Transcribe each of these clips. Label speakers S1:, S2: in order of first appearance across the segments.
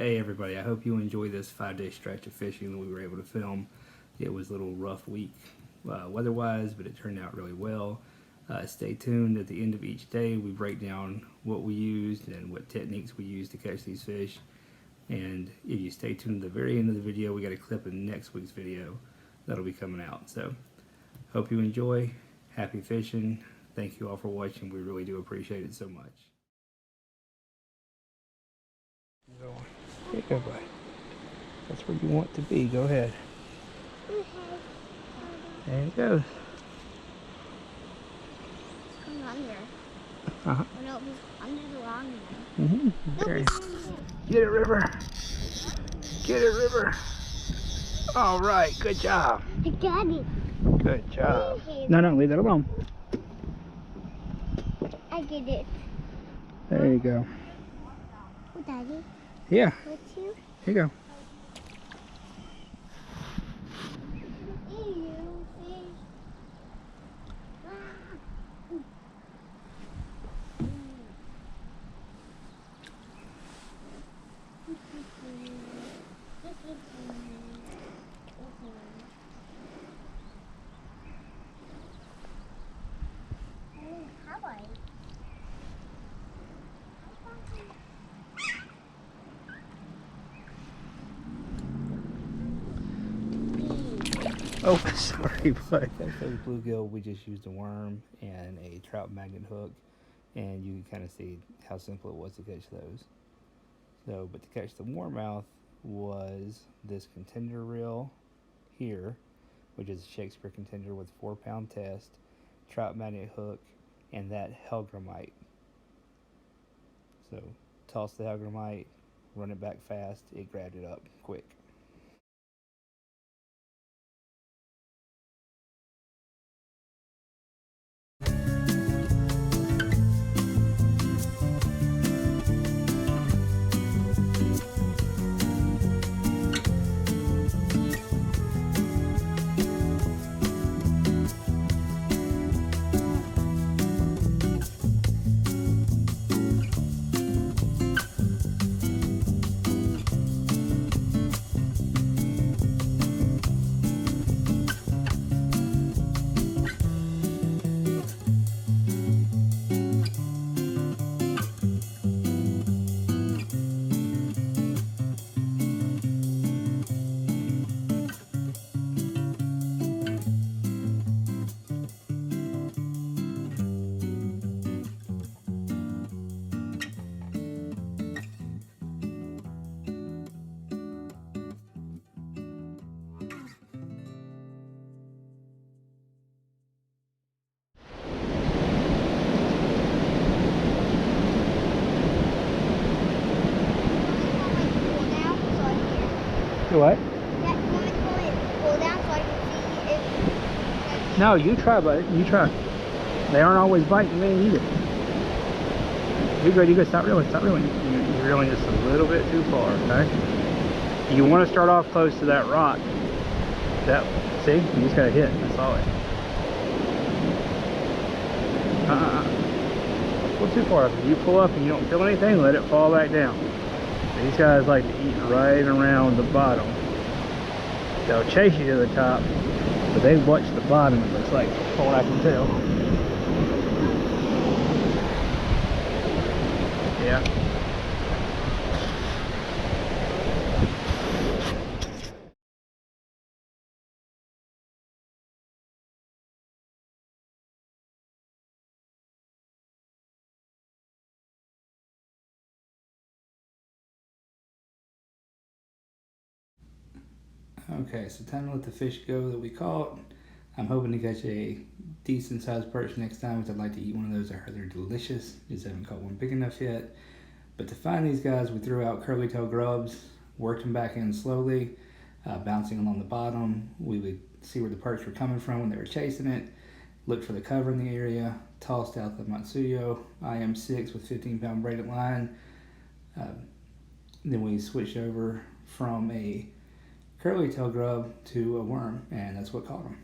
S1: Hey everybody, I hope you enjoy this 5-day stretch of fishing that we were able to film. It was a little rough week weather-wise, but it turned out really well. Stay tuned. At the end of each day, we break down what we used and what techniques we used to catch these fish. And if you stay tuned to the very end of the video, we got a clip in next week's video that'll be coming out. So, hope you enjoy. Happy fishing. Thank you all for watching. We really do appreciate it so much. There you go, buddy. That's where you want to be. Go ahead. There he goes.
S2: It's going under.
S1: Uh-huh.
S2: Oh no, he's under the long
S1: one. There he is. Get it, River. Get it, River. All right, good job.
S2: I got it.
S1: Good job. No, leave that alone.
S2: I get it.
S1: There you go.
S2: Oh, Daddy.
S1: Yeah.
S2: What's you?
S1: Here you go. Oh, sorry, bud. For the bluegill, we just used a worm and a trout magnet hook, and you can kind of see how simple it was to catch those. So, but to catch the warmouth was this contender reel here, which is a Shakespeare contender with 4-pound test, trout magnet hook, and that Hellgrammite. So, toss the Hellgrammite, run it back fast, it grabbed it up quick. Do what?
S2: Yeah, you want me to pull down so I can see if...
S1: No, you try, buddy. You try. They aren't always biting me either. You're good. You good. Stop reeling. Stop reeling. You're reeling just a little bit too far. Okay. You want to start off close to that rock. That. See? You just got to hit. That's all it. Pull too far up. If you pull up and you don't feel anything, let it fall back down. These guys like to eat right around the bottom. They'll chase you to the top, but they watch the bottom, it looks like, from what I can tell. Yeah. Okay, so time to let the fish go that we caught. I'm hoping to catch a decent sized perch next time, because I'd like to eat one of those. I heard they're delicious. Just haven't caught one big enough yet. But to find these guys, we threw out curly tail grubs, worked them back in slowly, bouncing along the bottom. We would see where the perch were coming from when they were chasing it, looked for the cover in the area, tossed out the Matsuyo IM6 with 15-pound braided line. Then we switched over from a curly tail grub to a worm, and that's what caught him.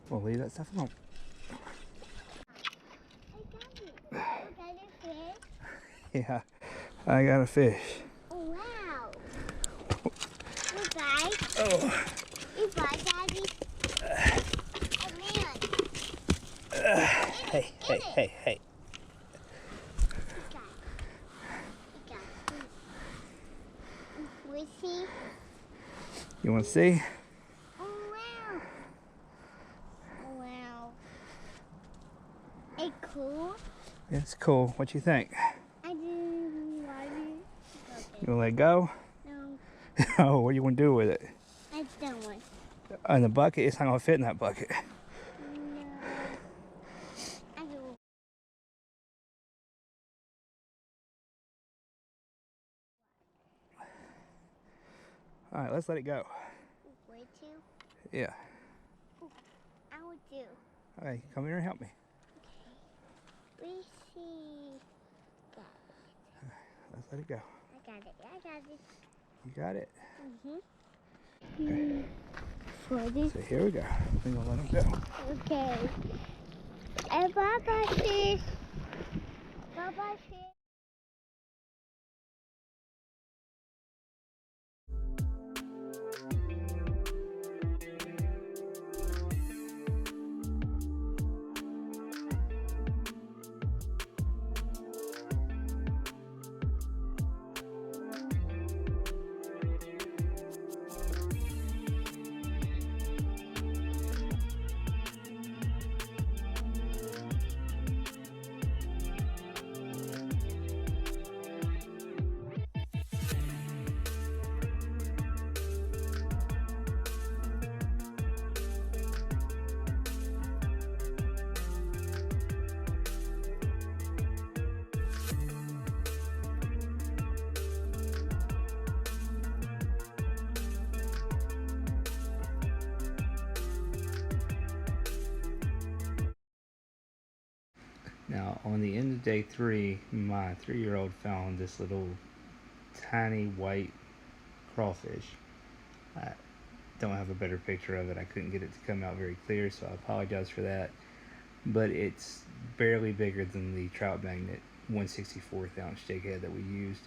S1: We'll leave that stuff alone.
S2: I got it. I got a fish.
S1: Yeah, I got a fish.
S2: Oh, wow. You guys.
S1: Oh.
S2: You guys, Daddy. Oh, man.
S1: Hey, hey, hey, hey.
S2: We see.
S1: You want to see?
S2: Oh, wow. Oh, wow. It's cool.
S1: Yeah, it's cool. What you think?
S2: I didn't want it.
S1: You want to let it go?
S2: No,
S1: Oh, what do you want to do with it?
S2: I don't want.
S1: In the bucket? It's not going to fit in that bucket.
S2: No. I don't.
S1: All right, let's let it go.
S2: Way too.
S1: Yeah.
S2: I would do.
S1: All right, come here and help me.
S2: We see. Got
S1: Let's let it go.
S2: it. I got it. I got it.
S1: You got it?
S2: Mhm. For this.
S1: So here we go. We're going to let him go.
S2: Okay. And bye-bye, fish. Bye-bye, fish.
S1: Now, on the end of day 3, my 3-year-old found this little tiny white crawfish. I don't have a better picture of it. I couldn't get it to come out very clear, so I apologize for that. But it's barely bigger than the Trout Magnet 1/64 ounce jig head that we used.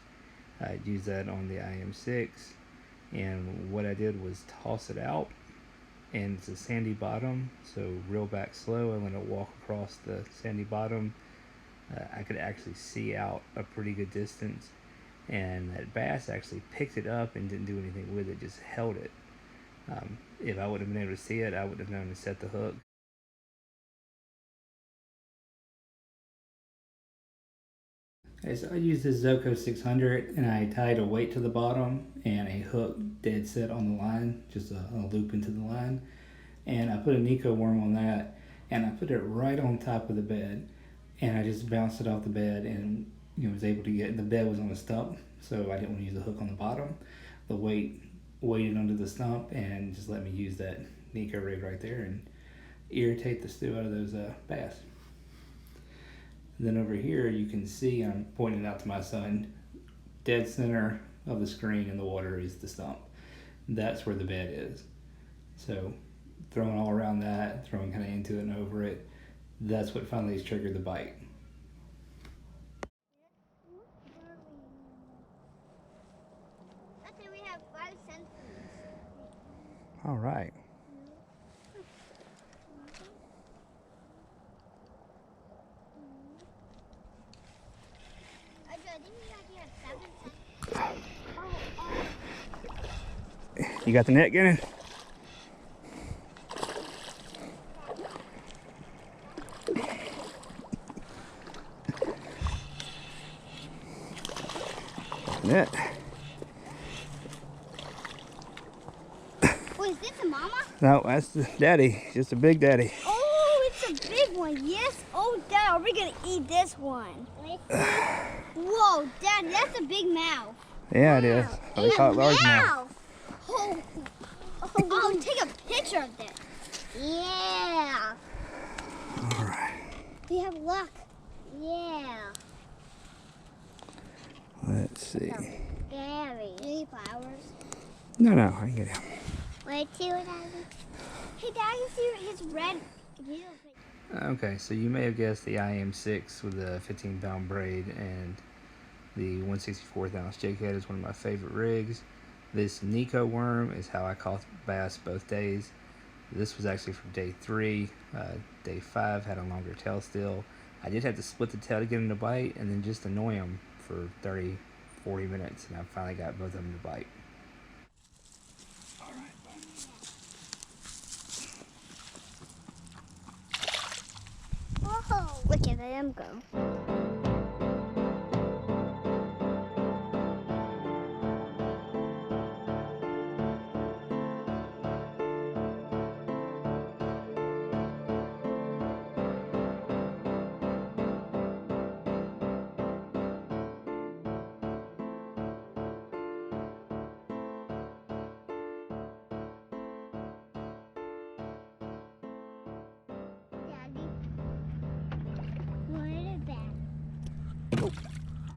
S1: I used that on the IM6, and what I did was toss it out, and it's a sandy bottom, so reel back slow and let it walk across the sandy bottom. I could actually see out a pretty good distance, and that bass actually picked it up and didn't do anything with it, just held it. If I would have been able to see it, I would have known to set the hook. Okay, so I used this Zoko 600 and I tied a weight to the bottom and a hook dead set on the line, just a loop into the line. And I put a Nico worm on that and I put it right on top of the bed and I just bounced it off the bed and was able to get, the bed was on a stump, so I didn't want to use the hook on the bottom. The weight weighted under the stump and just let me use that Nico rig right there and irritate the stew out of those bass. Then over here you can see, I'm pointing out to my son, dead center of the screen in the water is the stump. That's where the bed is. So throwing all around that, throwing kind of into it and over it, that's what finally has triggered the bite.
S2: Okay, we have 5 centimeters.
S1: All right.
S2: I think we actually have 7 centimeters.
S1: You got the net, Gannon? Net.
S2: Wait, is this a mama?
S1: No, that's the daddy. Just a big daddy.
S2: Oh, it's a big one. Yes. Oh, Dad, are we gonna eat this one? Whoa, Dad, that's a big mouth.
S1: Yeah, it is. Oh, they call it largemouth.
S2: Oh, take a picture of this. Yeah.
S1: All right.
S2: We have luck. Yeah.
S1: Let's see.
S2: Scary. Any flowers?
S1: No, I can get him.
S2: Wait, see what happens. Hey, Dad, you see his red
S1: Okay, so you may have guessed the IM6 with the 15-pound braid and the 1/64 ounce jighead is one of my favorite rigs. This Nico worm is how I caught bass both days. This was actually from day 3. Day 5 had a longer tail still. I did have to split the tail to get him to bite and then just annoy him for 30-40 minutes, and I finally got both of them to bite.
S2: Whoa, look at them go.